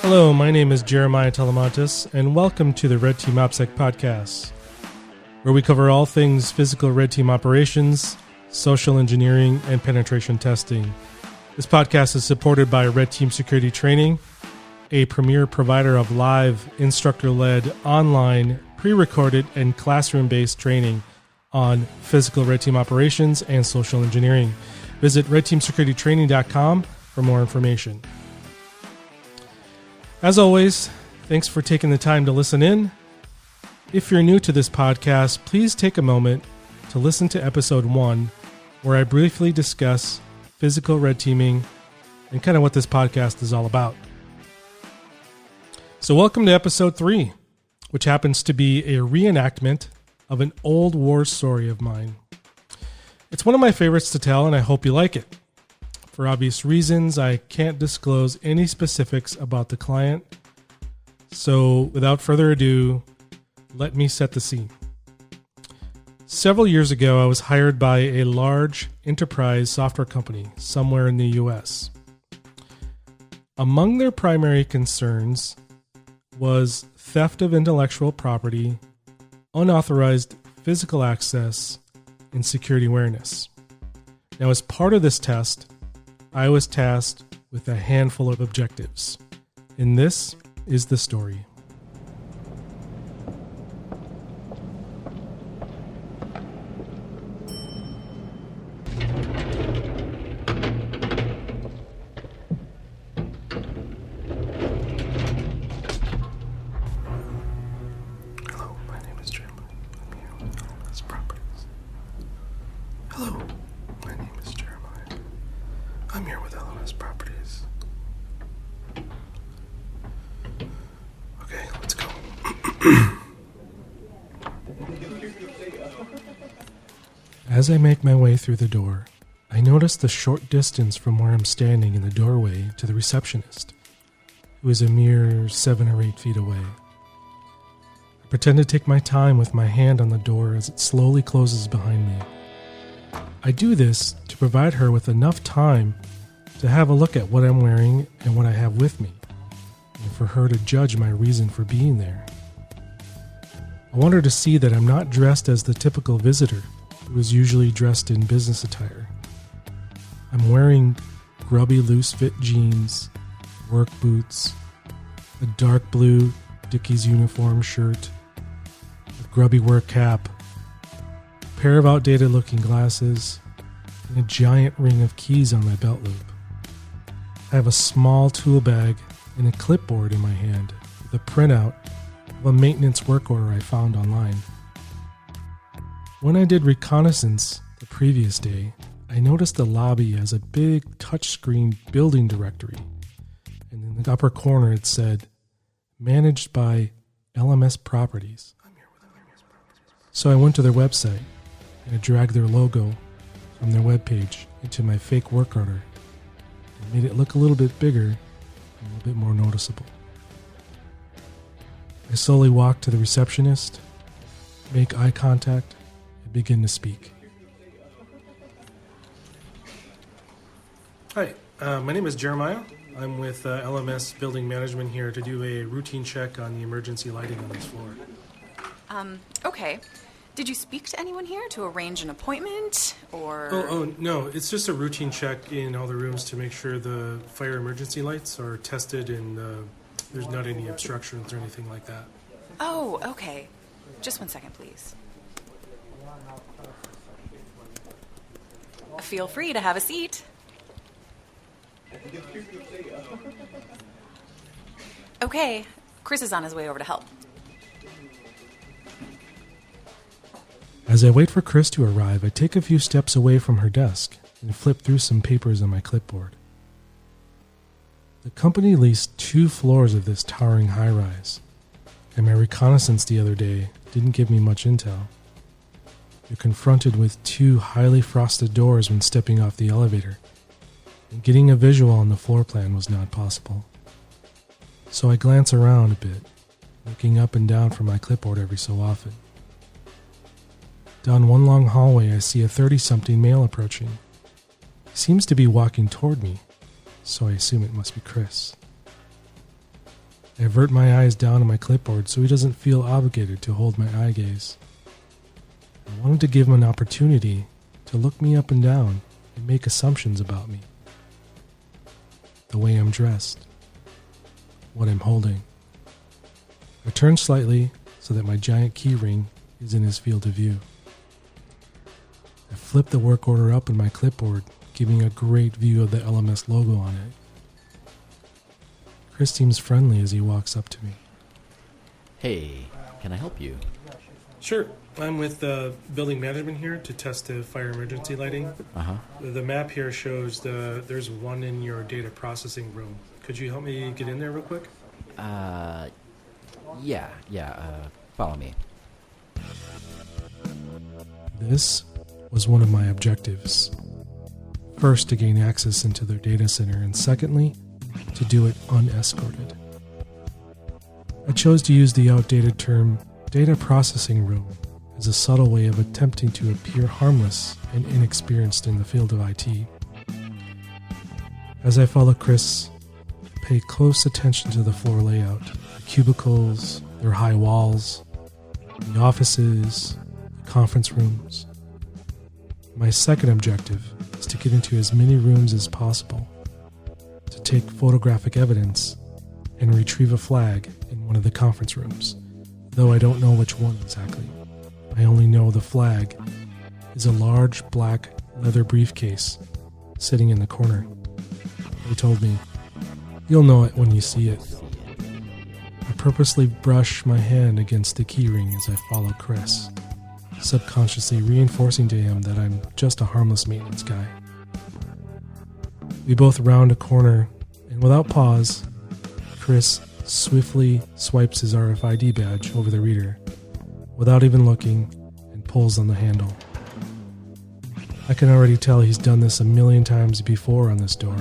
Hello, my name is Jeremiah Telemontis, and welcome to the Red Team OPSEC podcast, where we cover all things physical red team operations, social engineering, and penetration testing. This podcast is supported by Red Team Security Training, a premier provider of live, instructor-led, online, pre-recorded, and classroom-based training on physical red team operations and social engineering. Visit redteamsecuritytraining.com for more information. As always, thanks for taking the time to listen in. If you're new to this podcast, please take a moment to listen to episode 1, where I briefly discuss physical red teaming and kind of what this podcast is all about. So welcome to episode 3, which happens to be a reenactment of an old war story of mine. It's one of my favorites to tell, and I hope you like it. For obvious reasons, I can't disclose any specifics about the client. So without further ado, let me set the scene. Several years ago, I was hired by a large enterprise software company somewhere in the US. Among their primary concerns was theft of intellectual property, unauthorized physical access, and security awareness. Now, as part of this test, I was tasked with a handful of objectives, and this is the story. Hello, my name is Jim. I'm here with LMS Properties. Hello, my name is Jeremiah. I'm here with LMS Properties. Okay, let's go. As I make my way through the door, I notice the short distance from where I'm standing in the doorway to the receptionist, who is a mere 7 or 8 feet away. I pretend to take my time with my hand on the door as it slowly closes behind me. I do this to provide her with enough time to have a look at what I'm wearing and what I have with me, and for her to judge my reason for being there. I want her to see that I'm not dressed as the typical visitor who is usually dressed in business attire. I'm wearing grubby loose-fit jeans, work boots, a dark blue Dickies uniform shirt, a grubby work cap, a pair of outdated-looking glasses, and a giant ring of keys on my belt loop. I have a small tool bag and a clipboard in my hand with a printout of a maintenance work order I found online. When I did reconnaissance the previous day, I noticed the lobby has a big touchscreen building directory, and in the upper corner it said, "Managed by LMS Properties." So I went to their website and I dragged their logo from their webpage into my fake work order and made it look a little bit bigger and a little bit more noticeable. I slowly walk to the receptionist, make eye contact, and begin to speak. Hi, my name is Jeremiah. I'm with LMS Building Management here to do a routine check on the emergency lighting on this floor. Okay. Did you speak to anyone here to arrange an appointment, or...? Oh, no, it's just a routine check in all the rooms to make sure the fire emergency lights are tested and there's not any obstructions or anything like that. Oh, okay. Just 1 second, please. Feel free to have a seat. Okay, Chris is on his way over to help. As I wait for Chris to arrive, I take a few steps away from her desk and flip through some papers on my clipboard. The company leased 2 floors of this towering high-rise, and my reconnaissance the other day didn't give me much intel. You're confronted with 2 highly frosted doors when stepping off the elevator, and getting a visual on the floor plan was not possible. So I glance around a bit, looking up and down from my clipboard every so often. Down one long hallway, I see a 30-something male approaching. He seems to be walking toward me, so I assume it must be Chris. I avert my eyes down on my clipboard so he doesn't feel obligated to hold my eye gaze. I wanted to give him an opportunity to look me up and down and make assumptions about me. The way I'm dressed, what I'm holding. I turn slightly so that my giant key ring is in his field of view. I flip the work order up in my clipboard, giving a great view of the LMS logo on it. Chris seems friendly as he walks up to me. Hey, can I help you? Sure. I'm with building management here to test the fire emergency lighting. Uh-huh. The map here shows there's one in your data processing room. Could you help me get in there real quick? Yeah, follow me. This was one of my objectives. First, to gain access into their data center, and secondly, to do it unescorted. I chose to use the outdated term data processing room as a subtle way of attempting to appear harmless and inexperienced in the field of IT. As I follow Chris, I pay close attention to the floor layout, the cubicles, their high walls, the offices, the conference rooms. My second objective is to get into as many rooms as possible, to take photographic evidence and retrieve a flag in one of the conference rooms, though I don't know which one exactly. I only know the flag is a large black leather briefcase sitting in the corner. They told me, "You'll know it when you see it." I purposely brush my hand against the keyring as I follow Chris, subconsciously reinforcing to him that I'm just a harmless maintenance guy. We both round a corner, and without pause, Chris swiftly swipes his RFID badge over the reader, without even looking, and pulls on the handle. I can already tell he's done this a million times before on this door.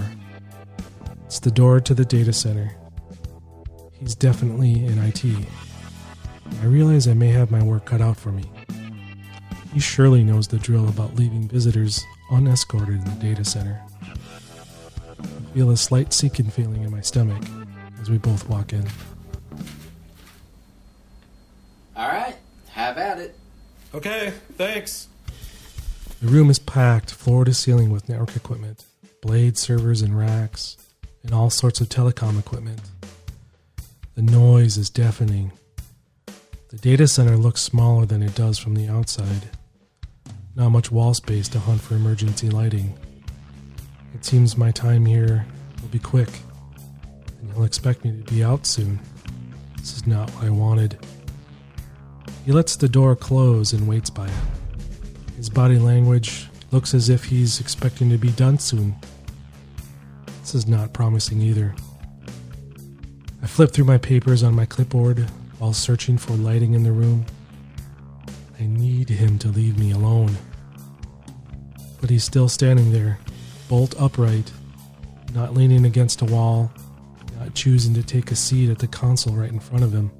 It's the door to the data center. He's definitely in IT. I realize I may have my work cut out for me. He surely knows the drill about leaving visitors unescorted in the data center. I feel a slight sinking feeling in my stomach as we both walk in. All right, have at it. Okay, thanks. The room is packed floor to ceiling with network equipment, blade servers and racks, and all sorts of telecom equipment. The noise is deafening. The data center looks smaller than it does from the outside. Not much wall space to hunt for emergency lighting. It seems my time here will be quick, and he'll expect me to be out soon. This is not what I wanted. He lets the door close and waits by it. His body language looks as if he's expecting to be done soon. This is not promising either. I flip through my papers on my clipboard while searching for lighting in the room. I need him to leave me alone. But he's still standing there, bolt upright, not leaning against a wall, not choosing to take a seat at the console right in front of him.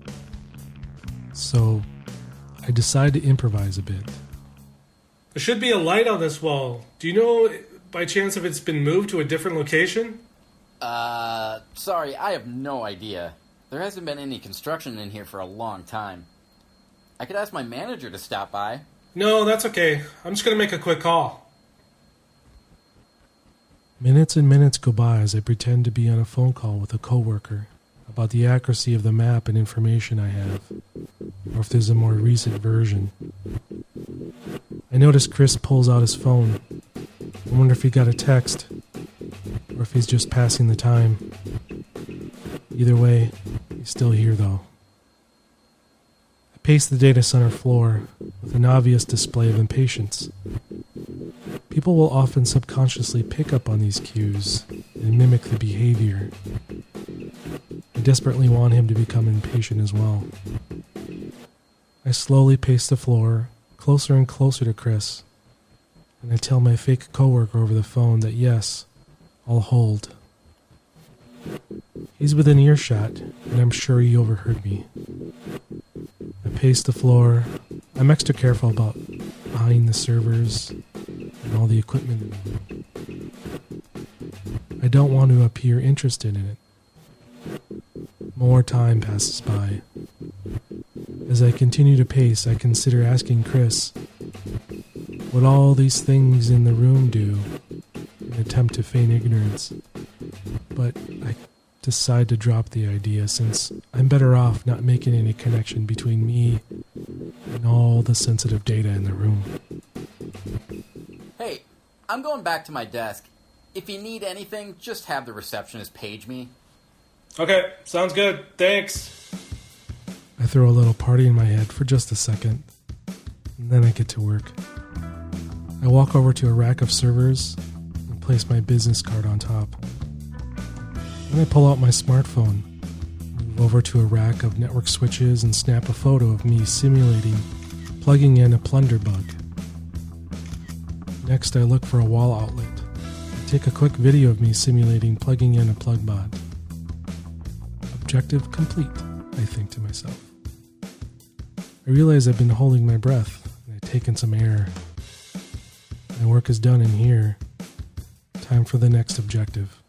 So I decide to improvise a bit. There should be a light on this wall. Do you know by chance if it's been moved to a different location? Sorry, I have no idea. There hasn't been any construction in here for a long time. I could ask my manager to stop by. No, that's okay. I'm just going to make a quick call. Minutes and minutes go by as I pretend to be on a phone call with a coworker about the accuracy of the map and information I have, or if there's a more recent version. I notice Chris pulls out his phone. I wonder if he got a text, or if he's just passing the time. Either way, he's still here though. I pace the data center floor with an obvious display of impatience. People will often subconsciously pick up on these cues and mimic the behavior. I desperately want him to become impatient as well. I slowly pace the floor, closer and closer to Chris, and I tell my fake coworker over the phone that yes, I'll hold. He's within earshot, and I'm sure he overheard me. I pace the floor. I'm extra careful about behind the servers and all the equipment in the room. I don't want to appear interested in it. More time passes by. As I continue to pace, I consider asking Chris what all these things in the room do in an attempt to feign ignorance. But I decide to drop the idea since I'm better off not making any connection between me and all the sensitive data in the room. Hey, I'm going back to my desk. If you need anything, just have the receptionist page me. Okay, sounds good. Thanks. I throw a little party in my head for just a second, and then I get to work. I walk over to a rack of servers and place my business card on top. Then I pull out my smartphone, move over to a rack of network switches and snap a photo of me simulating plugging in a plunder bug. Next, I look for a wall outlet and take a quick video of me simulating plugging in a plug bot. Objective complete, I think to myself. I realize I've been holding my breath and I've taken some air. My work is done in here. Time for the next objective.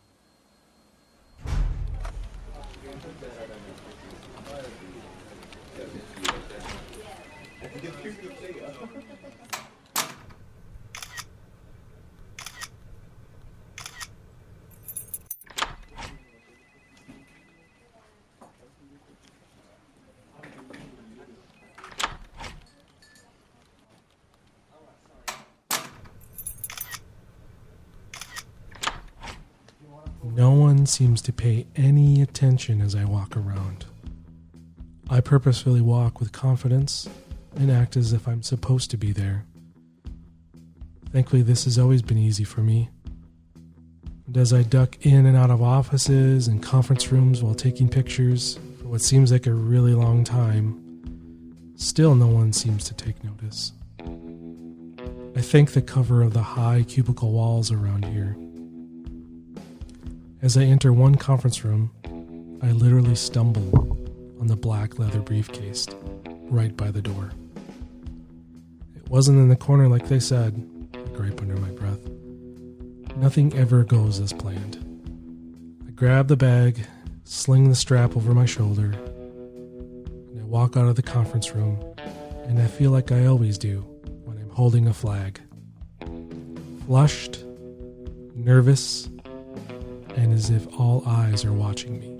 No one seems to pay any attention as I walk around. I purposefully walk with confidence and act as if I'm supposed to be there. Thankfully, this has always been easy for me. And as I duck in and out of offices and conference rooms while taking pictures for what seems like a really long time, still no one seems to take notice. I thank the cover of the high cubicle walls around here. As I enter one conference room, I literally stumble on the black leather briefcase right by the door. It wasn't in the corner like they said, I gripe under my breath. Nothing ever goes as planned. I grab the bag, sling the strap over my shoulder, and I walk out of the conference room, and I feel like I always do when I'm holding a flag. Flushed, nervous, and as if all eyes are watching me.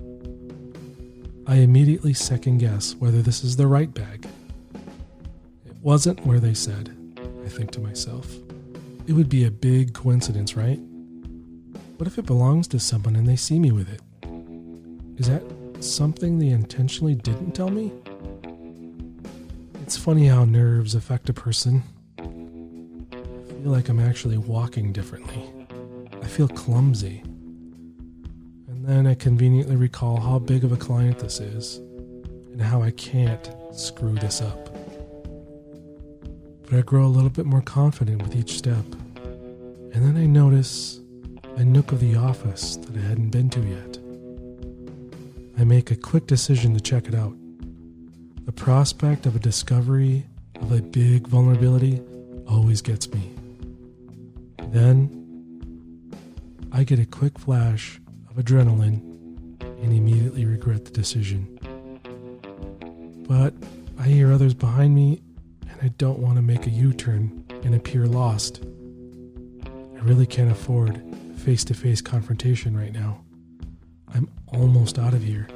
I immediately second guess whether this is the right bag. It wasn't where they said, I think to myself. It would be a big coincidence, right? What if it belongs to someone and they see me with it? Is that something they intentionally didn't tell me? It's funny how nerves affect a person. I feel like I'm actually walking differently. I feel clumsy. Then I conveniently recall how big of a client this is and how I can't screw this up. But I grow a little bit more confident with each step. And then I notice a nook of the office that I hadn't been to yet. I make a quick decision to check it out. The prospect of a discovery of a big vulnerability always gets me. Then I get a quick flash of adrenaline and immediately regret the decision. But I hear others behind me and I don't want to make a U-turn and appear lost. I really can't afford face-to-face confrontation right now. I'm almost out of here.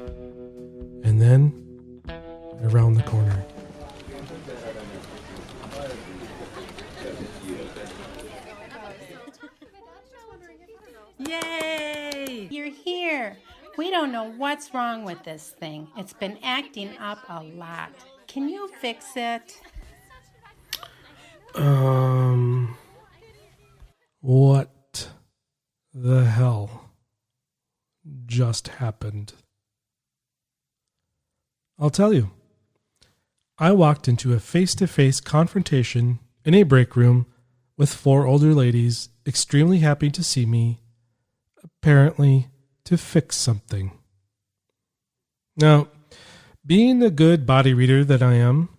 And then, around the corner. Yay! You're here. We don't know what's wrong with this thing. It's been acting up a lot. Can you fix it? What the hell just happened? I'll tell you. I walked into a face-to-face confrontation in a break room with 4 older ladies extremely happy to see me, apparently to fix something. Now, being the good body reader that I am,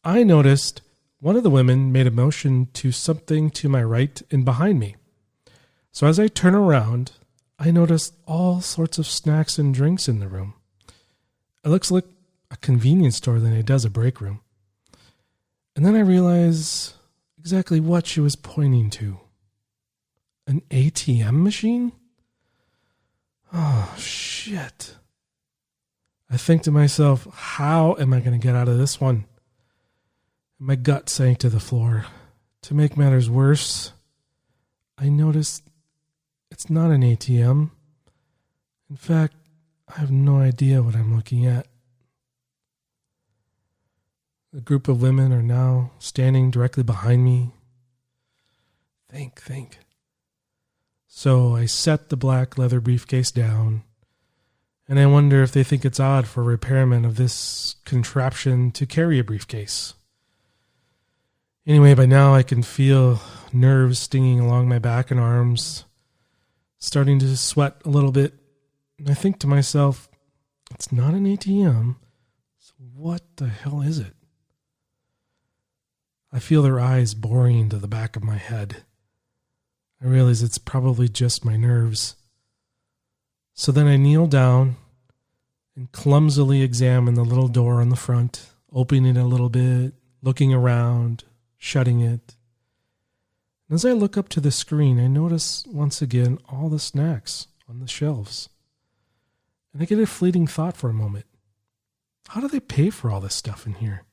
I noticed one of the women made a motion to something to my right and behind me. So as I turn around, I noticed all sorts of snacks and drinks in the room. It looks like a convenience store than it does a break room. And then I realize exactly what she was pointing to. An ATM machine? Oh, shit. I think to myself, how am I going to get out of this one? And my gut sank to the floor. To make matters worse, I noticed it's not an ATM. In fact, I have no idea what I'm looking at. A group of women are now standing directly behind me. Think. So I set the black leather briefcase down, and I wonder if they think it's odd for a repairman of this contraption to carry a briefcase. Anyway, by now I can feel nerves stinging along my back and arms, starting to sweat a little bit. And I think to myself, it's not an ATM, so what the hell is it? I feel their eyes boring into the back of my head. I realize it's probably just my nerves. So then I kneel down and clumsily examine the little door on the front, opening it a little bit, looking around, shutting it. And as I look up to the screen, I notice once again all the snacks on the shelves. And I get a fleeting thought for a moment. How do they pay for all this stuff in here?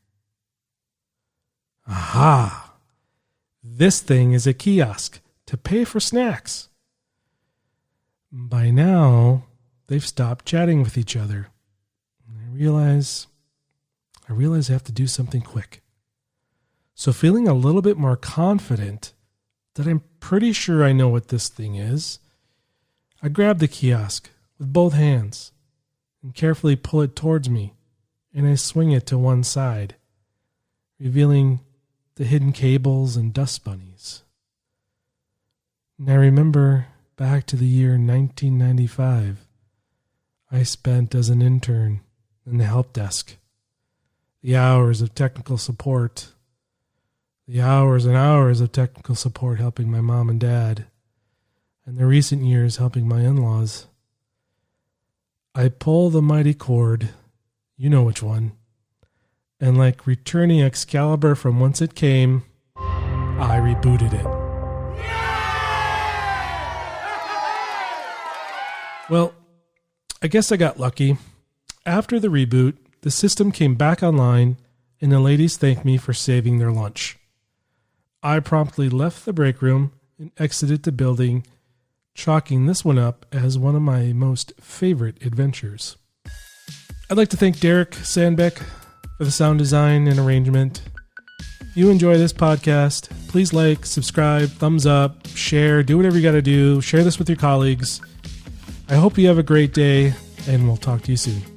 Aha! This thing is a kiosk to pay for snacks. By now, they've stopped chatting with each other. And I realize I have to do something quick. So feeling a little bit more confident that I'm pretty sure I know what this thing is, I grab the kiosk with both hands and carefully pull it towards me, and I swing it to one side, revealing the hidden cables and dust bunnies. And I remember back to the year 1995, I spent as an intern in the help desk. The hours of technical support, the hours and hours of technical support helping my mom and dad, and the recent years helping my in-laws. I pull the mighty cord, you know which one, and like returning Excalibur from whence it came, I rebooted it. Well, I guess I got lucky. After the reboot, the system came back online, and the ladies thanked me for saving their lunch. I promptly left the break room and exited the building, chalking this one up as one of my most favorite adventures. I'd like to thank Derek Sandbeck for the sound design and arrangement. If you enjoy this podcast, please like, subscribe, thumbs up, share, do whatever you got to do. Share this with your colleagues. I hope you have a great day, and we'll talk to you soon.